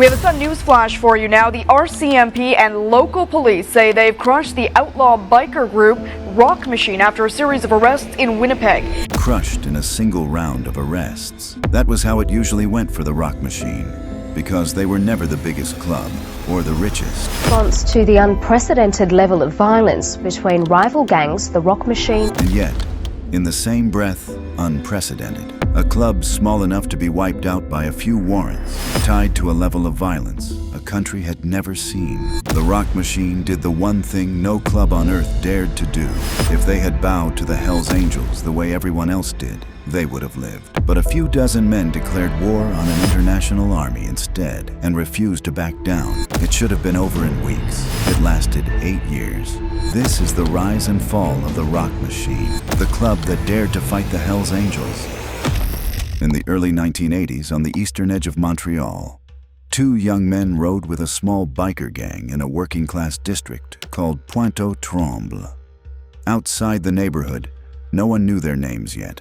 We have a sudden news flash for you now. The RCMP and local police say they've crushed the outlaw biker group Rock Machine after a series of arrests in Winnipeg. Crushed in a single round of arrests. That was how it usually went for the Rock Machine, because they were never the biggest club or the richest. Response to the unprecedented level of violence between rival gangs, the Rock Machine. And yet, in the same breath, unprecedented. A club small enough to be wiped out by a few warrants, tied to a level of violence a country had never seen. The Rock Machine did the one thing no club on earth dared to do. If they had bowed to the Hells Angels the way everyone else did, they would have lived. But a few dozen men declared war on an international army instead and refused to back down. It should have been over in weeks. It lasted 8 years. This is the rise and fall of the Rock Machine, the club that dared to fight the Hells Angels. In the early 1980s, on the eastern edge of Montreal, two young men rode with a small biker gang in a working-class district called Pointe-aux-Trembles. Outside the neighborhood, no one knew their names yet.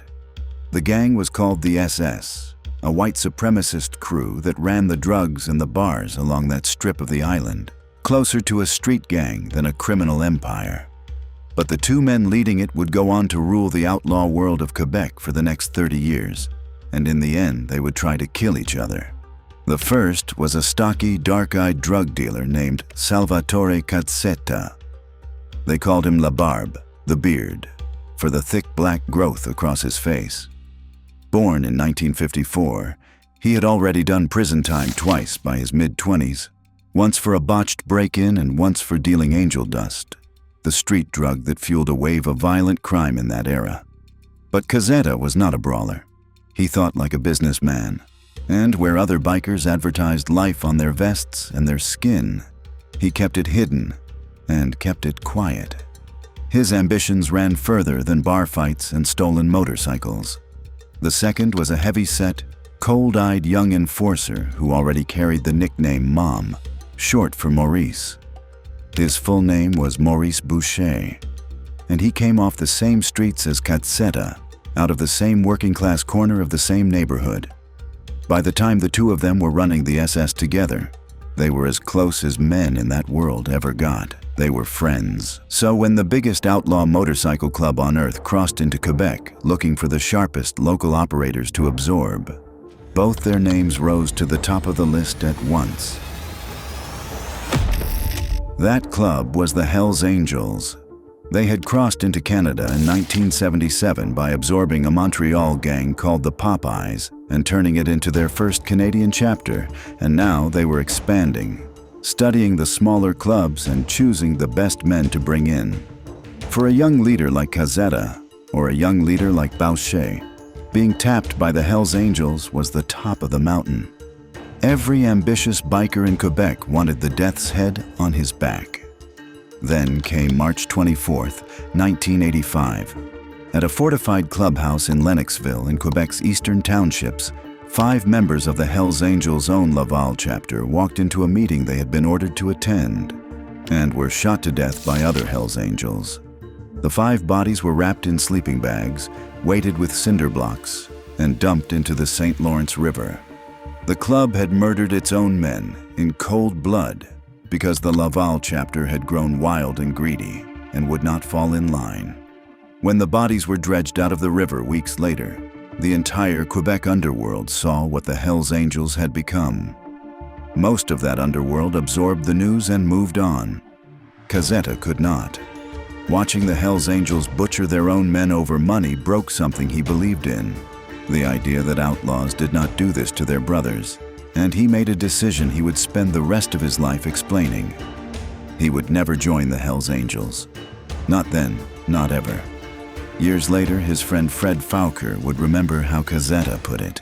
The gang was called the SS, a white supremacist crew that ran the drugs and the bars along that strip of the island, closer to a street gang than a criminal empire. But the two men leading it would go on to rule the outlaw world of Quebec for the next 30 years. And in the end, they would try to kill each other. The first was a stocky, dark-eyed drug dealer named Salvatore Cazzetta. They called him La Barbe, the beard, for the thick black growth across his face. Born in 1954, he had already done prison time twice by his mid-20s, once for a botched break-in and once for dealing angel dust, the street drug that fueled a wave of violent crime in that era. But Cazzetta was not a brawler. He thought like a businessman, and where other bikers advertised life on their vests and their skin, he kept it hidden and kept it quiet. His ambitions ran further than bar fights and stolen motorcycles. The second was a heavy-set, cold-eyed young enforcer who already carried the nickname Mom, short for Maurice. His full name was Maurice Boucher, and he came off the same streets as Cazzetta, out of the same working-class corner of the same neighborhood. By the time the two of them were running the SS together, they were as close as men in that world ever got. They were friends. So when the biggest outlaw motorcycle club on earth crossed into Quebec looking for the sharpest local operators to absorb, both their names rose to the top of the list at once. That club was the Hells Angels. They had crossed into Canada in 1977 by absorbing a Montreal gang called the Popeyes and turning it into their first Canadian chapter, and now they were expanding, studying the smaller clubs and choosing the best men to bring in. For a young leader like Cazzetta, or a young leader like Boucher, being tapped by the Hells Angels was the top of the mountain. Every ambitious biker in Quebec wanted the Death's Head on his back. Then came March 24th, 1985. At a fortified clubhouse in Lennoxville in Quebec's eastern townships, 5 members of the Hells Angels' own Laval chapter walked into a meeting they had been ordered to attend and were shot to death by other Hells Angels. The 5 bodies were wrapped in sleeping bags, weighted with cinder blocks, and dumped into the St. Lawrence River. The club had murdered its own men in cold blood because the Laval chapter had grown wild and greedy and would not fall in line. When the bodies were dredged out of the river weeks later, the entire Quebec underworld saw what the Hells Angels had become. Most of that underworld absorbed the news and moved on. Cazzetta could not. Watching the Hells Angels butcher their own men over money broke something he believed in, the idea that outlaws did not do this to their brothers. And he made a decision he would spend the rest of his life explaining. He would never join the Hells Angels. Not then, not ever. Years later, his friend Fred Faucher would remember how Cazzetta put it.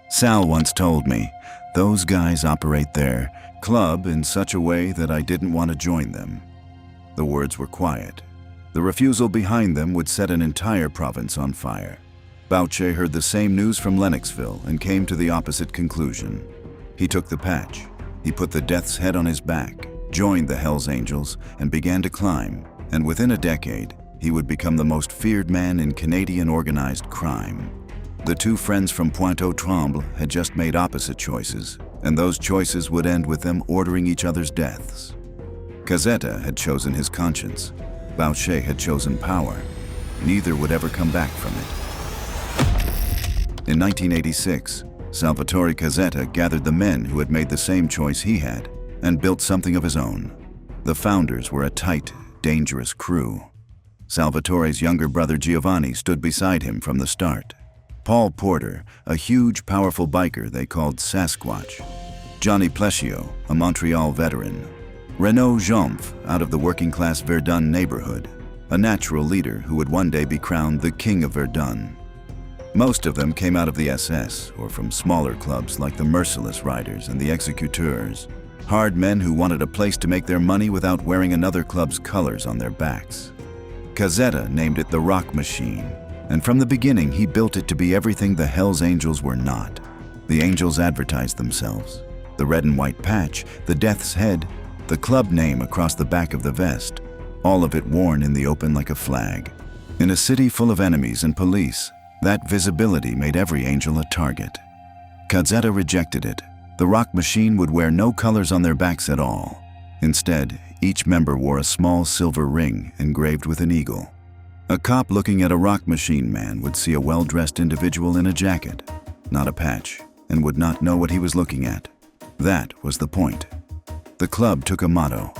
Sal once told me, "Those guys operate their club in such a way that I didn't want to join them." The words were quiet. The refusal behind them would set an entire province on fire. Boucher heard the same news from Lennoxville and came to the opposite conclusion. He took the patch. He put the Death's Head on his back, joined the Hells Angels, and began to climb. And within a decade, he would become the most feared man in Canadian organized crime. The two friends from Pointe-aux-Trembles had just made opposite choices, and those choices would end with them ordering each other's deaths. Cazzetta had chosen his conscience. Boucher had chosen power. Neither would ever come back from it. In 1986, Salvatore Cazzetta gathered the men who had made the same choice he had and built something of his own. The founders were a tight, dangerous crew. Salvatore's younger brother Giovanni stood beside him from the start. Paul Porter, a huge, powerful biker they called Sasquatch. Johnny Plescio, a Montreal veteran. Renaud Jomphe, out of the working-class Verdun neighborhood, a natural leader who would one day be crowned the King of Verdun. Most of them came out of the SS or from smaller clubs like the Merciless Riders and the Executeurs. Hard men who wanted a place to make their money without wearing another club's colors on their backs. Cazzetta named it the Rock Machine, and from the beginning he built it to be everything the Hells Angels were not. The Angels advertised themselves. The red and white patch, the Death's Head, the club name across the back of the vest, all of it worn in the open like a flag. In a city full of enemies and police, that visibility made every angel a target. Cazzetta rejected it. The Rock Machine would wear no colors on their backs at all. Instead, each member wore a small silver ring engraved with an eagle. A cop looking at a Rock Machine man would see a well-dressed individual in a jacket, not a patch, and would not know what he was looking at. That was the point. The club took a motto,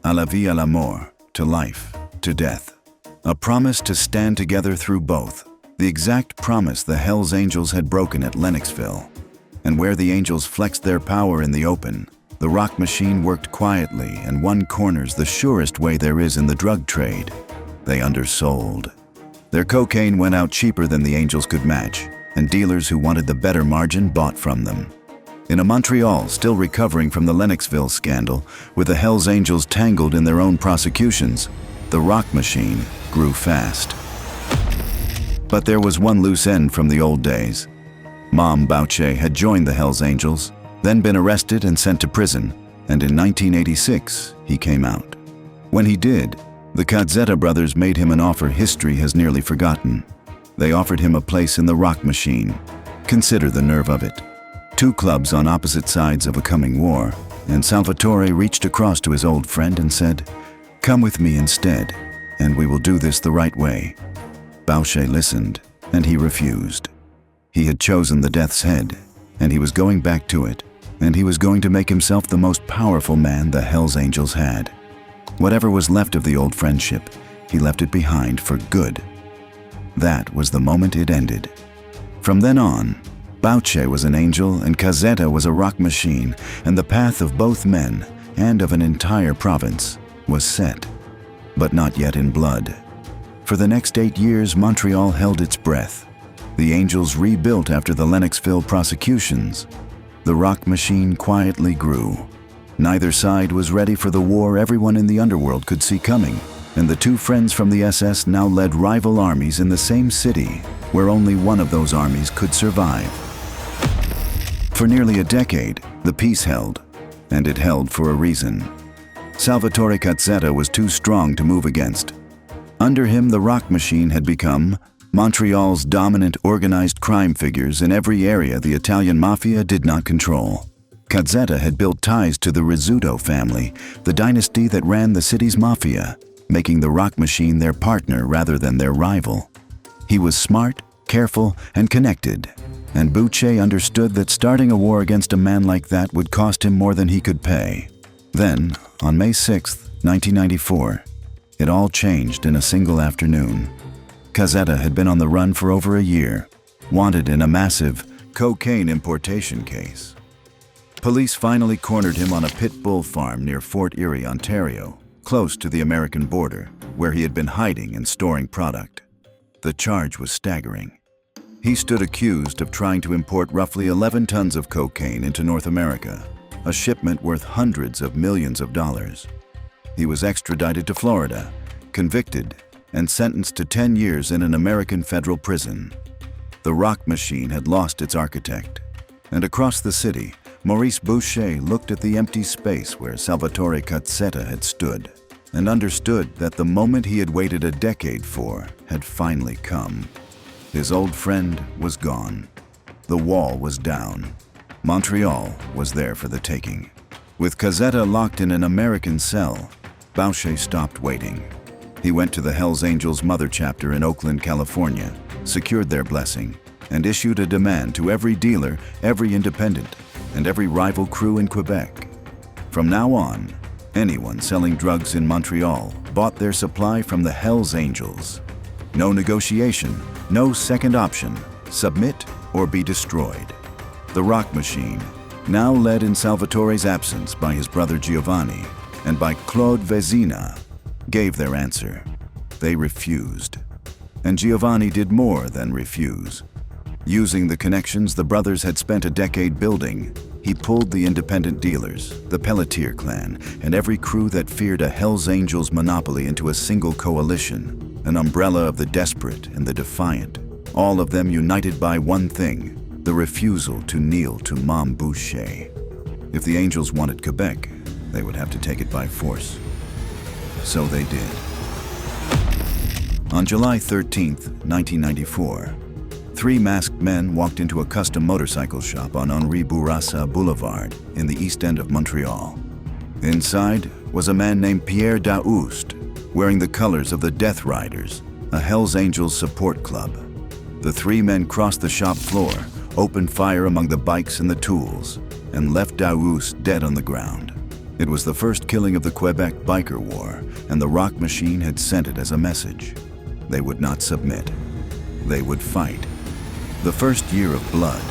à la vie à la mort, to life, to death. A promise to stand together through both. The exact promise the Hells Angels had broken at Lennoxville. And where the Angels flexed their power in the open, the Rock Machine worked quietly and won corners the surest way there is in the drug trade. They undersold. Their cocaine went out cheaper than the Angels could match, and dealers who wanted the better margin bought from them. In a Montreal still recovering from the Lennoxville scandal, with the Hells Angels tangled in their own prosecutions, the Rock Machine grew fast. But there was one loose end from the old days. Mom Boucher had joined the Hells Angels, then been arrested and sent to prison, and in 1986, he came out. When he did, the Cazzetta brothers made him an offer history has nearly forgotten. They offered him a place in the Rock Machine. Consider the nerve of it. Two clubs on opposite sides of a coming war, and Salvatore reached across to his old friend and said, "Come with me instead, and we will do this the right way." Boucher listened, and he refused. He had chosen the Death's Head, and he was going back to it, and he was going to make himself the most powerful man the Hells Angels had. Whatever was left of the old friendship, he left it behind for good. That was the moment it ended. From then on, Boucher was an angel and Cazzetta was a Rock Machine, and the path of both men, and of an entire province, was set, but not yet in blood. For the next 8 years, Montreal held its breath. The Angels rebuilt after the Lennoxville prosecutions. The Rock Machine quietly grew. Neither side was ready for the war everyone in the underworld could see coming, and the two friends from the SS now led rival armies in the same city, where only one of those armies could survive. For nearly a decade, the peace held, and it held for a reason. Salvatore Cazzetta was too strong to move against. Under him, the Rock Machine had become Montreal's dominant organized crime figures in every area the Italian mafia did not control. Cazzetta had built ties to the Rizzuto family, the dynasty that ran the city's mafia, making the Rock Machine their partner rather than their rival. He was smart, careful, and connected, and Boucher understood that starting a war against a man like that would cost him more than he could pay. Then, on May 6, 1994, it all changed in a single afternoon. Cazzetta had been on the run for over a year, wanted in a massive cocaine importation case. Police finally cornered him on a pit bull farm near Fort Erie, Ontario, close to the American border, where he had been hiding and storing product. The charge was staggering. He stood accused of trying to import roughly 11 tons of cocaine into North America, a shipment worth hundreds of millions of dollars. He was extradited to Florida, convicted, and sentenced to 10 years in an American federal prison. The Rock Machine had lost its architect, and across the city, Maurice Boucher looked at the empty space where Salvatore Cazzetta had stood, and understood that the moment he had waited a decade for had finally come. His old friend was gone. The wall was down. Montreal was there for the taking. With Cazzetta locked in an American cell, Boucher stopped waiting. He went to the Hells Angels mother chapter in Oakland, California, secured their blessing, and issued a demand to every dealer, every independent, and every rival crew in Quebec. From now on, anyone selling drugs in Montreal bought their supply from the Hells Angels. No negotiation, no second option, submit or be destroyed. The Rock Machine, now led in Salvatore's absence by his brother Giovanni and by Claude Vezina, gave their answer. They refused. And Giovanni did more than refuse. Using the connections the brothers had spent a decade building, he pulled the independent dealers, the Pelletier clan, and every crew that feared a Hells Angels monopoly into a single coalition, an umbrella of the desperate and the defiant, all of them united by one thing, the refusal to kneel to Maurice Boucher. If the Angels wanted Quebec, they would have to take it by force. So they did. On July 13, 1994, 3 masked men walked into a custom motorcycle shop on Henri Bourassa Boulevard in the east end of Montreal. Inside was a man named Pierre Daoust, wearing the colors of the Death Riders, a Hells Angels support club. The 3 men crossed the shop floor, opened fire among the bikes and the tools, and left Daoust dead on the ground. It was the first killing of the Quebec Biker War, and the Rock Machine had sent it as a message. They would not submit. They would fight. The first year of blood.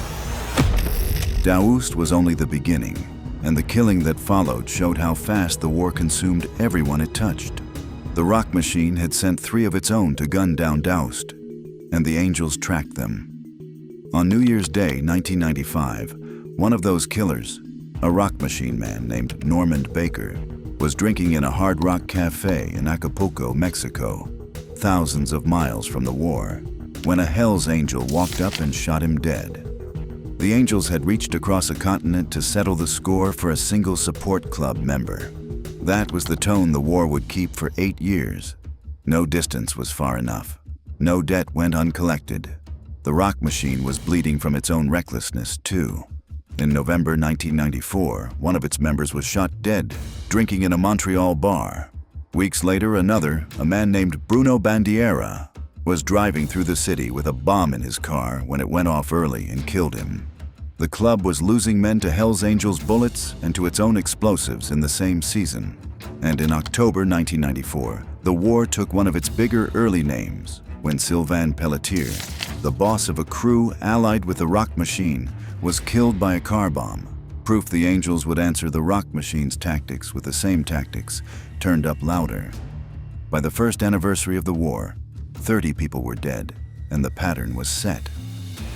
Daoust was only the beginning, and the killing that followed showed how fast the war consumed everyone it touched. The Rock Machine had sent 3 of its own to gun down Daoust, and the Angels tracked them. On New Year's Day, 1995, one of those killers, a Rock Machine man named Norman Baker, was drinking in a Hard Rock Cafe in Acapulco, Mexico, thousands of miles from the war, when a Hells Angel walked up and shot him dead. The Angels had reached across a continent to settle the score for a single support club member. That was the tone the war would keep for 8 years. No distance was far enough. No debt went uncollected. The Rock Machine was bleeding from its own recklessness, too. In November 1994, one of its members was shot dead, drinking in a Montreal bar. Weeks later, another, a man named Bruno Bandiera, was driving through the city with a bomb in his car when it went off early and killed him. The club was losing men to Hells Angels bullets and to its own explosives in the same season. And in October 1994, the war took one of its bigger early names, when Sylvain Pelletier, the boss of a crew allied with the Rock Machine, was killed by a car bomb. Proof the Angels would answer the Rock Machine's tactics with the same tactics, turned up louder. By the first anniversary of the war, 30 people were dead, and the pattern was set.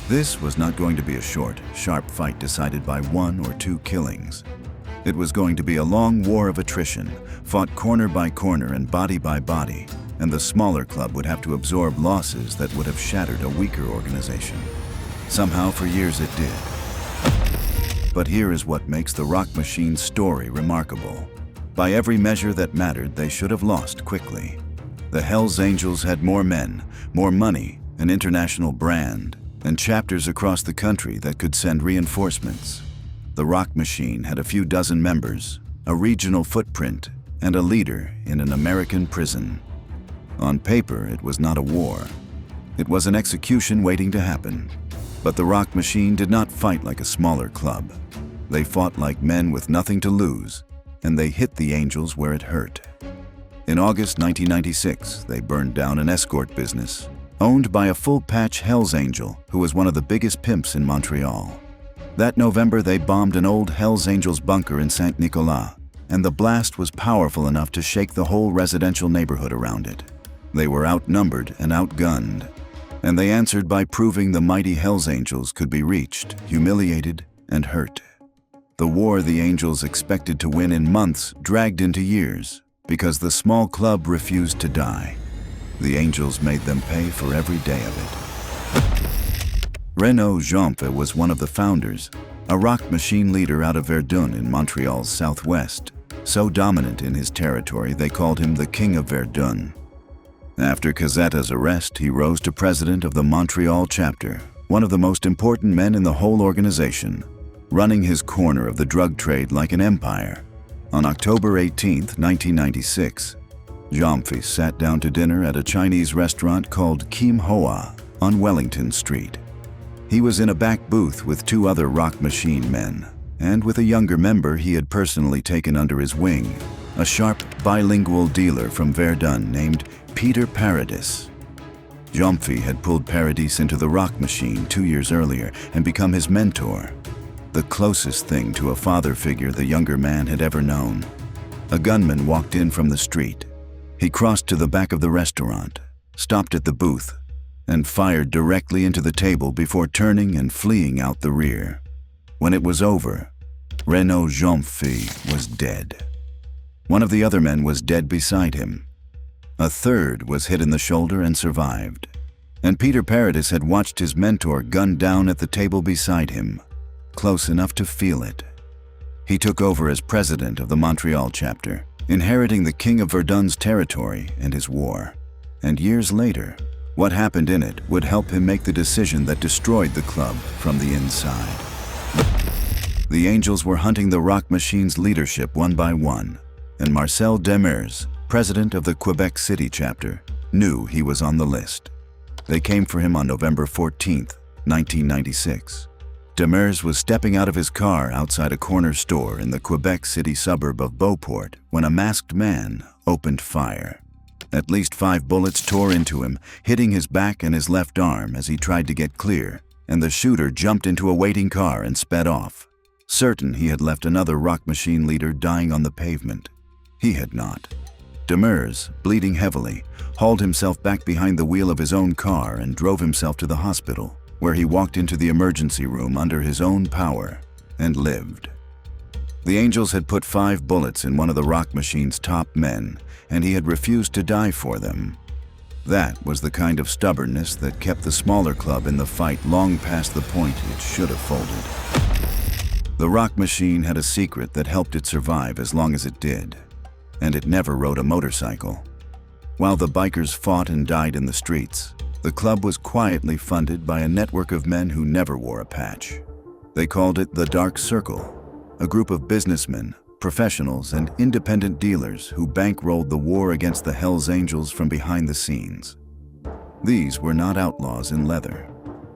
This was not going to be a short, sharp fight decided by 1 or 2 killings. It was going to be a long war of attrition, fought corner by corner and body by body, and the smaller club would have to absorb losses that would have shattered a weaker organization. Somehow, for years it did. But here is what makes the Rock Machine's story remarkable. By every measure that mattered, they should have lost quickly. The Hells Angels had more men, more money, an international brand, and chapters across the country that could send reinforcements. The Rock Machine had a few dozen members, a regional footprint, and a leader in an American prison. On paper, it was not a war. It was an execution waiting to happen. But the Rock Machine did not fight like a smaller club. They fought like men with nothing to lose, and they hit the Angels where it hurt. In August 1996, they burned down an escort business, owned by a full-patch Hells Angel who was one of the biggest pimps in Montreal. That November, they bombed an old Hells Angels bunker in Saint-Nicolas, and the blast was powerful enough to shake the whole residential neighborhood around it. They were outnumbered and outgunned, and they answered by proving the mighty Hells Angels could be reached, humiliated, and hurt. The war the Angels expected to win in months dragged into years because the small club refused to die. The Angels made them pay for every day of it. Renaud Jomphe was one of the founders, a Rock Machine leader out of Verdun in Montreal's southwest, so dominant in his territory they called him the King of Verdun. After Cazzetta's arrest, he rose to president of the Montreal chapter, one of the most important men in the whole organization. running his corner of the drug trade like an empire. On October 18, 1996, Jomphe sat down to dinner at a Chinese restaurant called Kim Hoa on Wellington Street. He was in a back booth with two other Rock Machine men, and with a younger member he had personally taken under his wing, a sharp bilingual dealer from Verdun named Peter Paradis. Jomphe had pulled Paradis into the Rock Machine 2 years earlier and become his mentor, the closest thing to a father figure the younger man had ever known. A gunman walked in from the street. He crossed to the back of the restaurant, stopped at the booth, and fired directly into the table before turning and fleeing out the rear. When it was over, Renaud Jomphe was dead. One of the other men was dead beside him. A third was hit in the shoulder and survived. And Peter Paradis had watched his mentor gunned down at the table beside him, close enough to feel it. He took over as president of the Montreal chapter, inheriting the King of Verdun's territory and his war. And years later, what happened in it would help him make the decision that destroyed the club from the inside. The Angels were hunting the Rock Machine's leadership one by one, and Marcel Demers, president of the Quebec City chapter, knew he was on the list. They came for him on November 14, 1996. Demers was stepping out of his car outside a corner store in the Quebec City suburb of Beauport when a masked man opened fire. At least 5 bullets tore into him, hitting his back and his left arm as he tried to get clear, and the shooter jumped into a waiting car and sped off, certain he had left another Rock Machine leader dying on the pavement. He had not. Demers, bleeding heavily, hauled himself back behind the wheel of his own car and drove himself to the hospital, where he walked into the emergency room under his own power and lived. The Angels had put 5 bullets in one of the Rock Machine's top men, and he had refused to die for them. That was the kind of stubbornness that kept the smaller club in the fight long past the point it should have folded. The Rock Machine had a secret that helped it survive as long as it did, and it never rode a motorcycle. While the bikers fought and died in the streets, the club was quietly funded by a network of men who never wore a patch. They called it the Dark Circle, a group of businessmen, professionals, and independent dealers who bankrolled the war against the Hells Angels from behind the scenes. These were not outlaws in leather.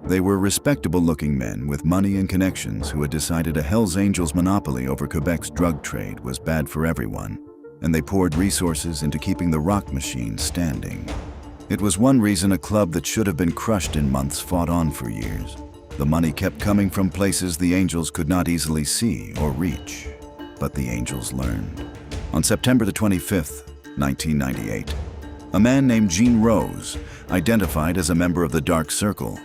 They were respectable-looking men with money and connections who had decided a Hells Angels monopoly over Quebec's drug trade was bad for everyone, and they poured resources into keeping the Rock Machine standing. It was one reason a club that should have been crushed in months fought on for years. The money kept coming from places the Angels could not easily see or reach. But the Angels learned. On September the 25th, 1998, a man named Jean Rose, identified as a member of the Dark Circle,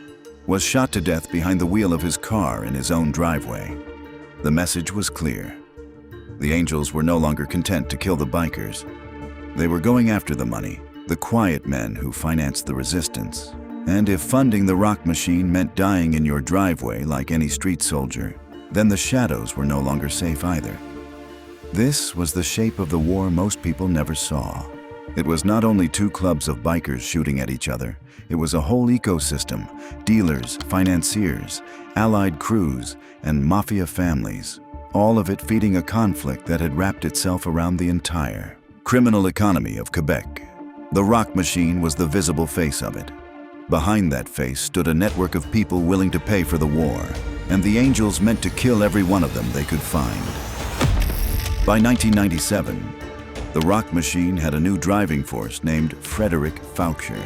was shot to death behind the wheel of his car in his own driveway. The message was clear. The Angels were no longer content to kill the bikers. They were going after the money, the quiet men who financed the resistance. And if funding the Rock Machine meant dying in your driveway like any street soldier, then the shadows were no longer safe either. This was the shape of the war most people never saw. It was not only 2 clubs of bikers shooting at each other, it was a whole ecosystem, dealers, financiers, allied crews, and mafia families, all of it feeding a conflict that had wrapped itself around the entire criminal economy of Quebec. The Rock Machine was the visible face of it. Behind that face stood a network of people willing to pay for the war, and the Angels meant to kill every one of them they could find. By 1997, the Rock Machine had a new driving force named Frédéric Faucher.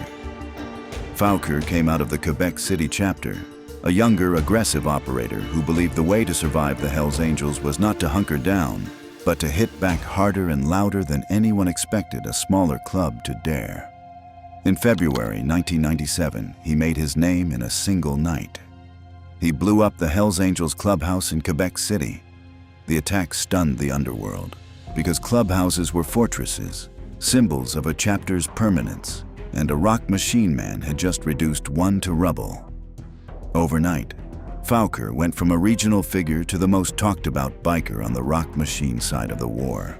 Faucher came out of the Quebec City chapter, a younger, aggressive operator who believed the way to survive the Hells Angels was not to hunker down, but to hit back harder and louder than anyone expected a smaller club to dare. In February 1997, he made his name in a single night. He blew up the Hells Angels clubhouse in Quebec City. The attack stunned the underworld, because clubhouses were fortresses, symbols of a chapter's permanence, and a Rock Machine man had just reduced one to rubble. Overnight, Faucher went from a regional figure to the most talked-about biker on the Rock Machine side of the war.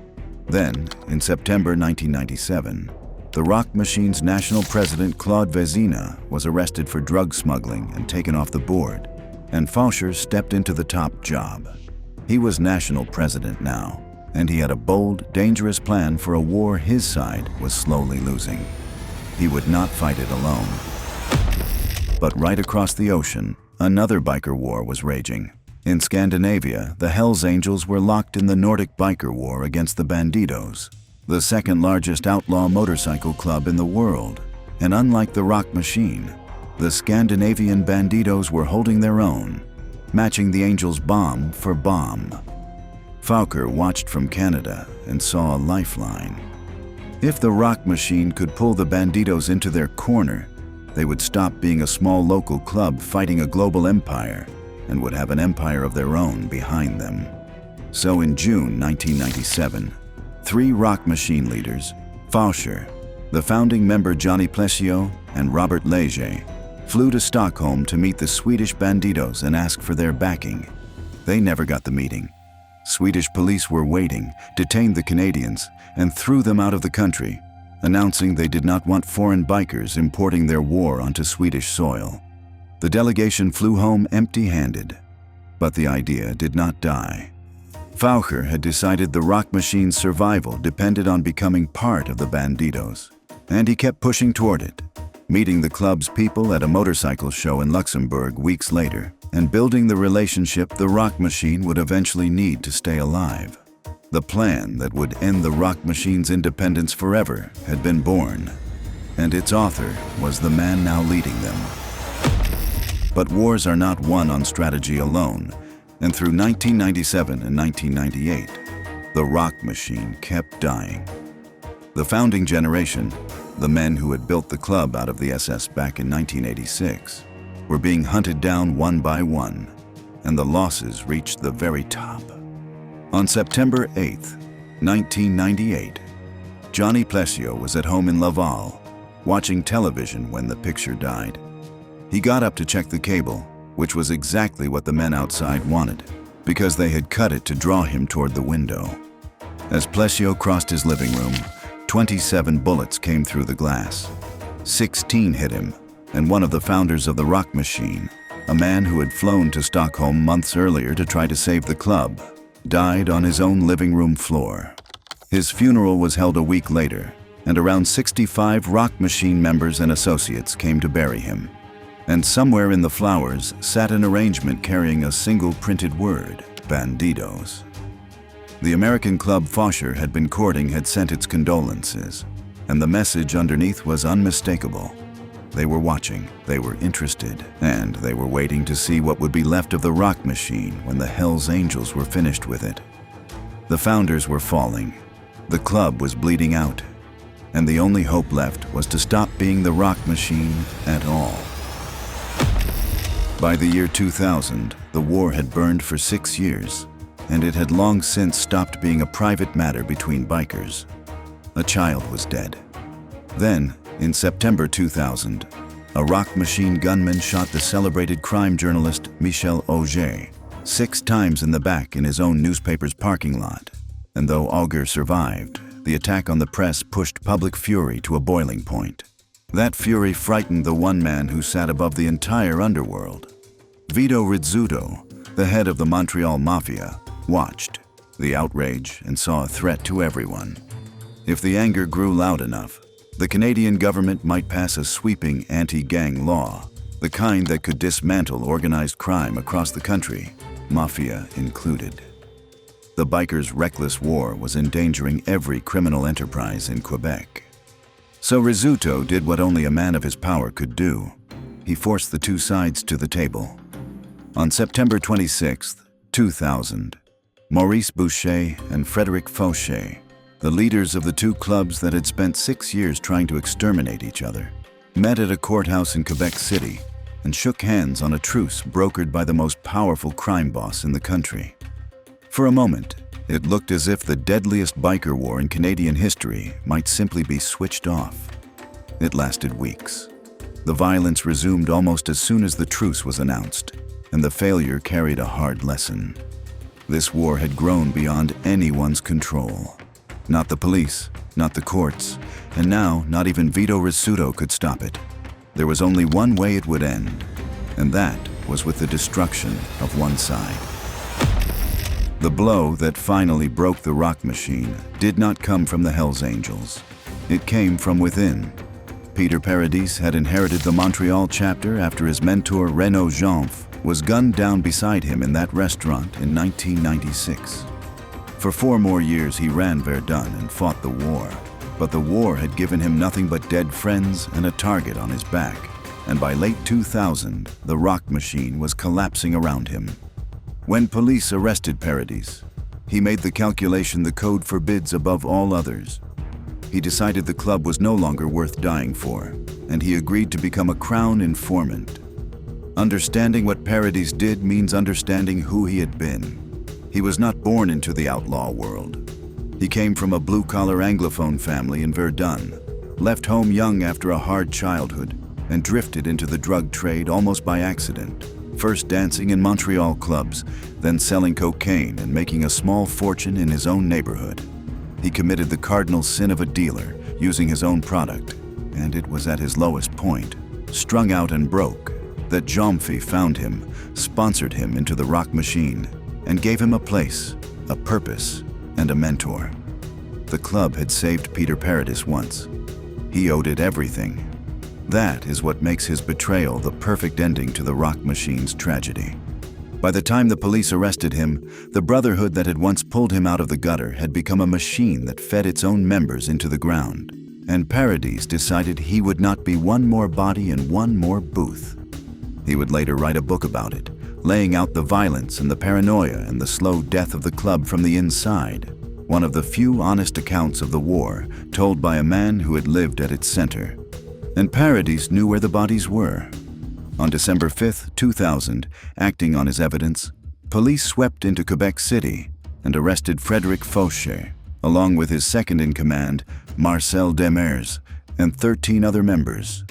Then, in September 1997, the Rock Machine's national president Claude Vézina was arrested for drug smuggling and taken off the board. and Faucher stepped into the top job. He was national president now, and he had a bold, dangerous plan for a war his side was slowly losing. He would not fight it alone. But right across the ocean, another biker war was raging. In Scandinavia, the Hells Angels were locked in the Nordic Biker War against the Bandidos, the second largest outlaw motorcycle club in the world. And unlike the Rock Machine, the Scandinavian Bandidos were holding their own, matching the Angels bomb for bomb. Faucher watched from Canada and saw a lifeline. If the Rock Machine could pull the Bandidos into their corner, they would stop being a small local club fighting a global empire and would have an empire of their own behind them. So in June 1997, 3 Rock Machine leaders, Faucher, the founding member Johnny Plesio, and Robert Leger, flew to Stockholm to meet the Swedish Bandidos and ask for their backing. They never got the meeting. Swedish police were waiting, detained the Canadians, and threw them out of the country, announcing they did not want foreign bikers importing their war onto Swedish soil. The delegation flew home empty-handed, but the idea did not die. Faucher had decided the Rock Machine's survival depended on becoming part of the Bandidos, and he kept pushing toward it, meeting the club's people at a motorcycle show in Luxembourg weeks later, and building the relationship the Rock Machine would eventually need to stay alive. The plan that would end the Rock Machine's independence forever had been born, and its author was the man now leading them. But wars are not won on strategy alone, and through 1997 and 1998, the Rock Machine kept dying. The founding generation, the men who had built the club out of the SS back in 1986, were being hunted down one by one, and the losses reached the very top. On September 8, 1998, Johnny Plesio was at home in Laval, watching television when the picture died. He got up to check the cable, which was exactly what the men outside wanted, because they had cut it to draw him toward the window. As Plesio crossed his living room, 27 bullets came through the glass. 16 hit him, and one of the founders of the Rock Machine, a man who had flown to Stockholm months earlier to try to save the club, died on his own living room floor. His funeral was held a week later, and around 65 Rock Machine members and associates came to bury him. And somewhere in the flowers sat an arrangement carrying a single printed word, Bandidos. The American club Faucher had been courting had sent its condolences, and the message underneath was unmistakable. They were watching, they were interested, and they were waiting to see what would be left of the Rock Machine when the Hells Angels were finished with it. The founders were falling, the club was bleeding out, and the only hope left was to stop being the Rock Machine at all. By the year 2000, the war had burned for 6 years, and it had long since stopped being a private matter between bikers. A child was dead. Then, in September 2000, a Rock Machine gunman shot the celebrated crime journalist Michel Auger 6 times in the back in his own newspaper's parking lot. And though Auger survived, the attack on the press pushed public fury to a boiling point. That fury frightened the one man who sat above the entire underworld. Vito Rizzuto, the head of the Montreal Mafia, watched the outrage and saw a threat to everyone. If the anger grew loud enough, the Canadian government might pass a sweeping anti-gang law, the kind that could dismantle organized crime across the country, mafia included. The bikers' reckless war was endangering every criminal enterprise in Quebec. So Rizzuto did what only a man of his power could do. He forced the two sides to the table. On September 26, 2000, Maurice Boucher and Frédéric Faucher, the leaders of the two clubs that had spent 6 years trying to exterminate each other, met at a courthouse in Quebec City and shook hands on a truce brokered by the most powerful crime boss in the country. For a moment, it looked as if the deadliest biker war in Canadian history might simply be switched off. It lasted weeks. The violence resumed almost as soon as the truce was announced, and the failure carried a hard lesson. This war had grown beyond anyone's control. Not the police, not the courts, and now not even Vito Rizzuto could stop it. There was only one way it would end, and that was with the destruction of one side. The blow that finally broke the rock machine did not come from the Hells Angels. It came from within. Peter Paradis had inherited the Montreal chapter after his mentor Renaud Jomphe was gunned down beside him in that restaurant in 1996. For 4 more years he ran Verdun and fought the war, but the war had given him nothing but dead friends and a target on his back, and by late 2000, the rock machine was collapsing around him. When police arrested Paradis, he made the calculation the code forbids above all others. He decided the club was no longer worth dying for, and he agreed to become a Crown informant. Understanding what Paradis did means understanding who he had been. He was not born into the outlaw world. He came from a blue-collar Anglophone family in Verdun, left home young after a hard childhood, and drifted into the drug trade almost by accident. First dancing in Montreal clubs, then selling cocaine and making a small fortune in his own neighborhood. He committed the cardinal sin of a dealer, using his own product, and it was at his lowest point, strung out and broke, that Jomphe found him, sponsored him into the rock machine, and gave him a place, a purpose, and a mentor. The club had saved Peter Paradis once. He owed it everything. That is what makes his betrayal the perfect ending to the rock machine's tragedy. By the time the police arrested him, the brotherhood that had once pulled him out of the gutter had become a machine that fed its own members into the ground. And Paradis decided he would not be one more body in one more booth. He would later write a book about it, laying out the violence and the paranoia and the slow death of the club from the inside. One of the few honest accounts of the war told by a man who had lived at its center. And Paradis knew where the bodies were. On December 5, 2000, acting on his evidence, police swept into Quebec City and arrested Frédéric Faucher, along with his second-in-command, Marcel Demers, and 13 other members.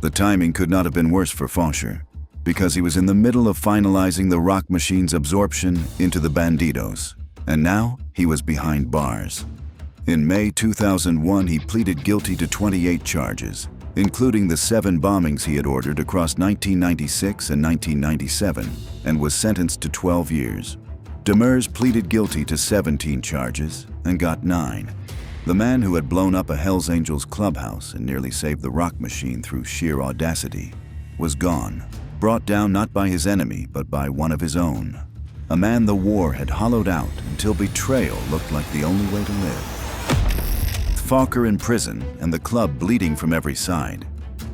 The timing could not have been worse for Faucher, because he was in the middle of finalizing the rock machine's absorption into the Bandidos, and now he was behind bars. In May 2001, he pleaded guilty to 28 charges, including the 7 bombings he had ordered across 1996 and 1997, and was sentenced to 12 years. Demers pleaded guilty to 17 charges and got 9. The man who had blown up a Hells Angels clubhouse and nearly saved the rock machine through sheer audacity was gone, brought down not by his enemy but by one of his own. A man the war had hollowed out until betrayal looked like the only way to live. Faucher in prison and the club bleeding from every side,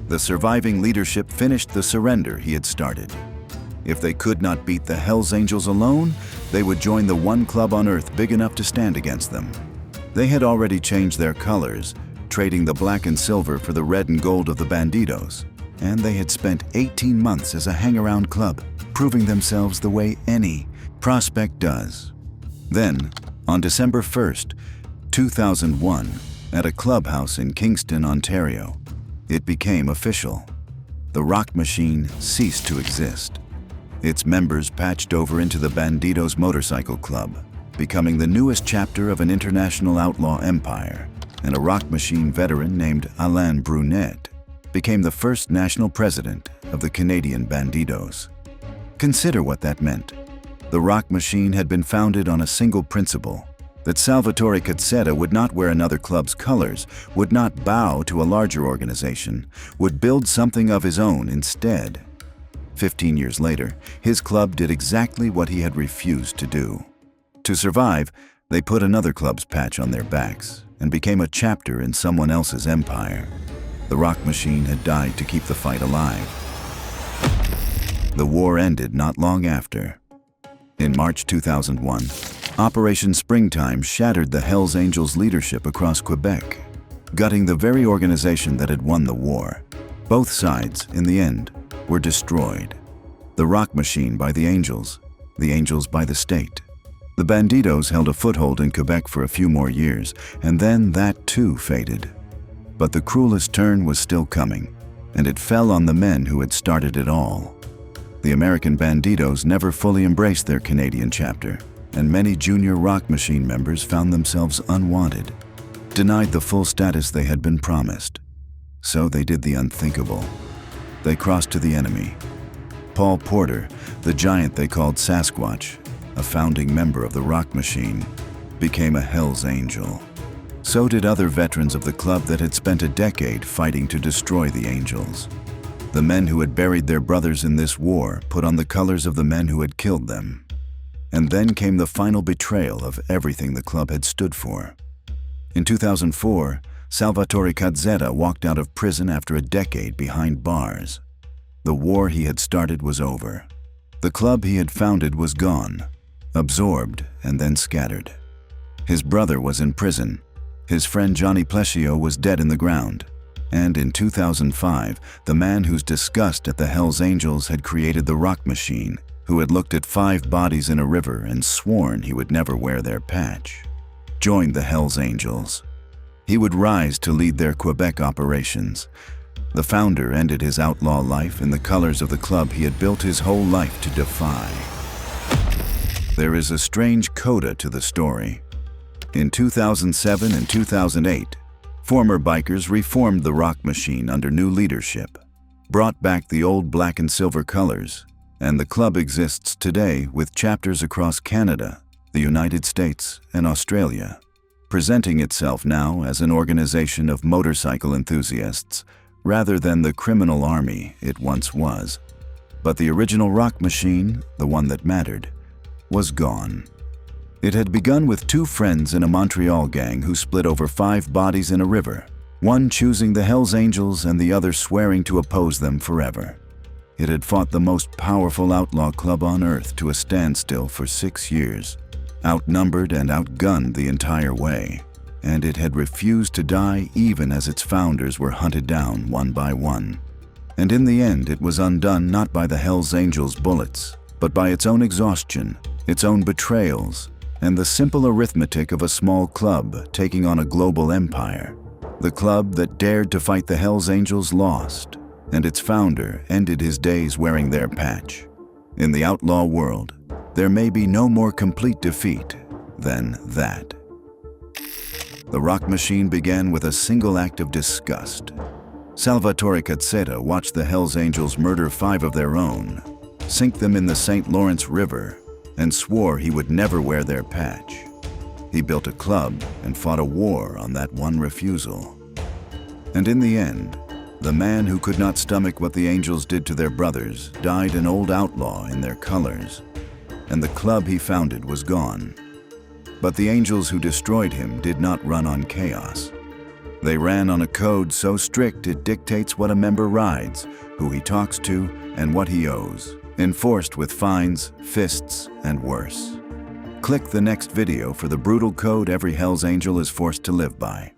the surviving leadership finished the surrender he had started. If they could not beat the Hells Angels alone, they would join the one club on earth big enough to stand against them. They had already changed their colors, trading the black and silver for the red and gold of the Bandidos, and they had spent 18 months as a hang-around club, proving themselves the way any prospect does. Then, on December 1st, 2001, at a clubhouse in Kingston, Ontario, it became official. The rock machine ceased to exist. Its members patched over into the Bandidos Motorcycle Club, becoming the newest chapter of an international outlaw empire, and a rock machine veteran named Alain Brunet became the first national president of the Canadian Bandidos. Consider what that meant. The rock machine had been founded on a single principle: that Salvatore Cazzetta would not wear another club's colors, would not bow to a larger organization, would build something of his own instead. 15 years later, his club did exactly what he had refused to do. To survive, they put another club's patch on their backs and became a chapter in someone else's empire. The rock machine had died to keep the fight alive. The war ended not long after. In March 2001, Operation Springtime shattered the Hells Angels leadership across Quebec, gutting the very organization that had won the war. Both sides, in the end, were destroyed. The rock machine by the Angels by the state. The Bandidos held a foothold in Quebec for a few more years, and then that too faded. But the cruelest turn was still coming, and it fell on the men who had started it all. The American Bandidos never fully embraced their Canadian chapter, and many junior rock machine members found themselves unwanted, denied the full status they had been promised. So they did the unthinkable. They crossed to the enemy. Paul Porter, the giant they called Sasquatch, a founding member of the Rock Machine, became a Hell's Angel. So did other veterans of the club that had spent a decade fighting to destroy the Angels. The men who had buried their brothers in this war put on the colors of the men who had killed them. And then came the final betrayal of everything the club had stood for. In 2004, Salvatore Cazzetta walked out of prison after a decade behind bars. The war he had started was over. The club he had founded was gone, absorbed and then scattered. His brother was in prison. His friend Johnny Plescio was dead in the ground. And in 2005, the man whose disgust at the Hells Angels had created the Rock Machine, who had looked at 5 bodies in a river and sworn he would never wear their patch, joined the Hells Angels. He would rise to lead their Quebec operations. The founder ended his outlaw life in the colors of the club he had built his whole life to defy. There is a strange coda to the story. In 2007 and 2008, former bikers reformed the Rock Machine under new leadership, brought back the old black and silver colors, and the club exists today with chapters across Canada, the United States, and Australia, presenting itself now as an organization of motorcycle enthusiasts rather than the criminal army it once was. But the original Rock Machine, the one that mattered, was gone. It had begun with 2 friends in a Montreal gang who split over 5 bodies in a river, one choosing the Hells Angels and the other swearing to oppose them forever. It had fought the most powerful outlaw club on earth to a standstill for 6 years, outnumbered and outgunned the entire way, and it had refused to die even as its founders were hunted down one by one. And in the end, it was undone not by the Hells Angels' bullets, but by its own exhaustion, its own betrayals, and the simple arithmetic of a small club taking on a global empire. The club that dared to fight the Hells Angels lost, and its founder ended his days wearing their patch. In the outlaw world, there may be no more complete defeat than that. The Rock Machine began with a single act of disgust. Salvatore Cazzetta watched the Hells Angels murder 5 of their own, sink them in the St. Lawrence River, and swore he would never wear their patch. He built a club and fought a war on that one refusal. And in the end, the man who could not stomach what the Angels did to their brothers died an old outlaw in their colors, and the club he founded was gone. But the Angels who destroyed him did not run on chaos. They ran on a code so strict it dictates what a member rides, who he talks to, and what he owes, enforced with fines, fists, and worse. Click the next video for the brutal code every Hells Angel is forced to live by.